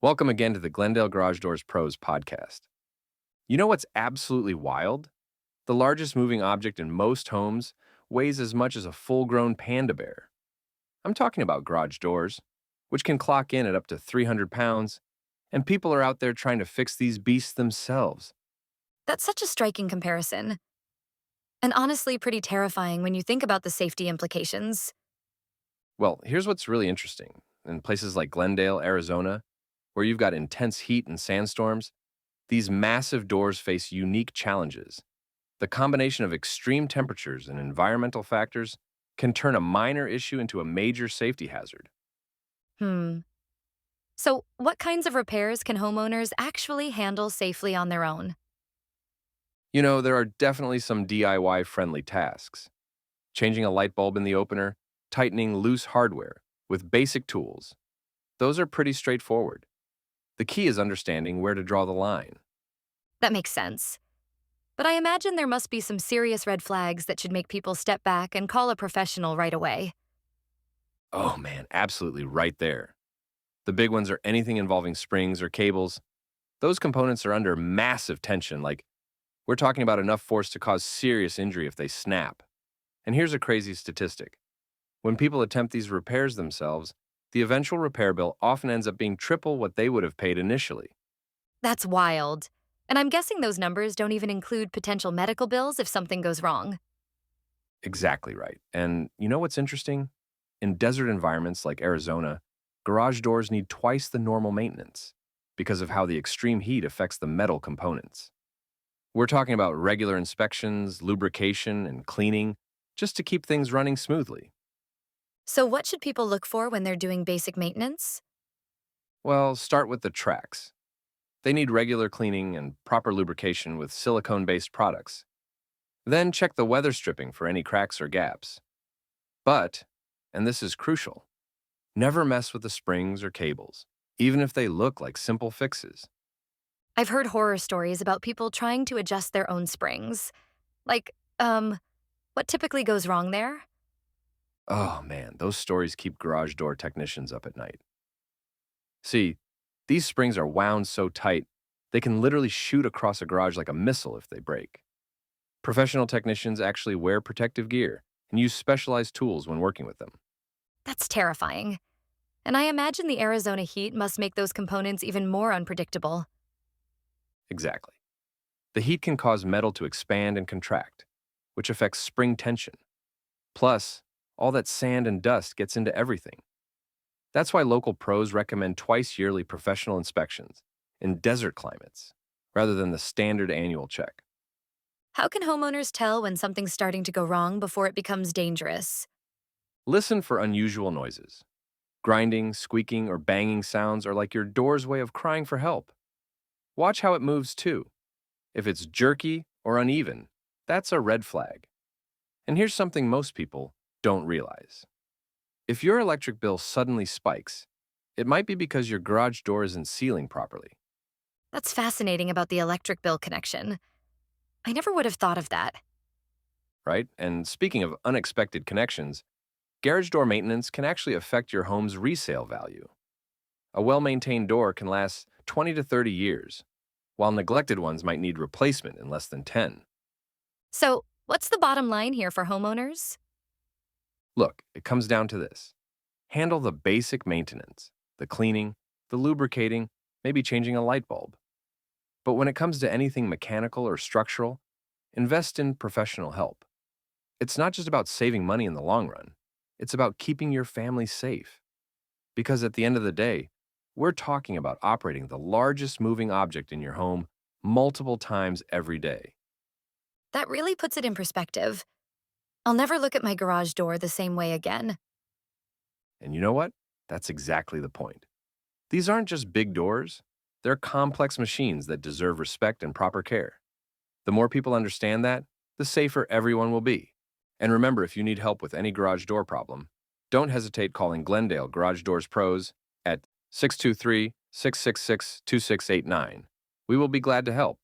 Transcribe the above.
Welcome again to the Glendale Garage Doors Pros podcast. You know what's absolutely wild? The largest moving object in most homes weighs as much as a full-grown panda bear. I'm talking about garage doors, which can clock in at up to 300 pounds, and people are out there trying to fix these beasts themselves. That's such a striking comparison, and honestly pretty terrifying when you think about the safety implications. Well, here's what's really interesting. In places like Glendale, Arizona, where you've got intense heat and sandstorms, these massive doors face unique challenges. The combination of extreme temperatures and environmental factors can turn a minor issue into a major safety hazard. Hmm. So, what kinds of repairs can homeowners actually handle safely on their own? You know, there are definitely some DIY friendly tasks. Changing a light bulb in the opener, tightening loose hardware with basic tools. Those are pretty straightforward. The key is understanding where to draw the line. That makes sense. But I imagine there must be some serious red flags that should make people step back and call a professional right away. Oh man, absolutely right there. The big ones are anything involving springs or cables. Those components are under massive tension, like we're talking about enough force to cause serious injury if they snap. And here's a crazy statistic. When people attempt these repairs themselves, the eventual repair bill often ends up being triple what they would have paid initially. That's wild. And I'm guessing those numbers don't even include potential medical bills if something goes wrong. Exactly right. And you know what's interesting? In desert environments like Arizona, garage doors need twice the normal maintenance because of how the extreme heat affects the metal components. We're talking about regular inspections, lubrication, and cleaning just to keep things running smoothly. So, what should people look for when they're doing basic maintenance? Well, start with the tracks. They need regular cleaning and proper lubrication with silicone-based products. Then check the weather stripping for any cracks or gaps. But, and this is crucial, never mess with the springs or cables, even if they look like simple fixes. I've heard horror stories about people trying to adjust their own springs. Like, what typically goes wrong there? Oh man, those stories keep garage door technicians up at night. See, these springs are wound so tight, they can literally shoot across a garage like a missile if they break. Professional technicians actually wear protective gear and use specialized tools when working with them. That's terrifying. And I imagine the Arizona heat must make those components even more unpredictable. Exactly. The heat can cause metal to expand and contract, which affects spring tension. Plus, all that sand and dust gets into everything. That's why local pros recommend twice yearly professional inspections in desert climates rather than the standard annual check. How can homeowners tell when something's starting to go wrong before it becomes dangerous? Listen for unusual noises. Grinding, squeaking, or banging sounds are like your door's way of crying for help. Watch how it moves too. If it's jerky or uneven, that's a red flag. And here's something most people don't realize. If your electric bill suddenly spikes, it might be because your garage door isn't sealing properly, That's fascinating about the electric bill connection. I never would have thought of that. right? And speaking of unexpected connections, garage door maintenance can actually affect your home's resale value. A well-maintained door can last 20 to 30 years, while neglected ones might need replacement in less than 10. So, what's the bottom line here for homeowners? Look, it comes down to this. Handle the basic maintenance, the cleaning, the lubricating, maybe changing a light bulb. But when it comes to anything mechanical or structural, invest in professional help. It's not just about saving money in the long run. It's about keeping your family safe. Because at the end of the day, we're talking about operating the largest moving object in your home multiple times every day. That really puts it in perspective. I'll never look at my garage door the same way again. And you know what? That's exactly the point. These aren't just big doors, they're complex machines that deserve respect and proper care. The more people understand that, the safer everyone will be. And remember, if you need help with any garage door problem, don't hesitate calling Glendale Garage Doors Pros at 623 666 2689. We will be glad to help.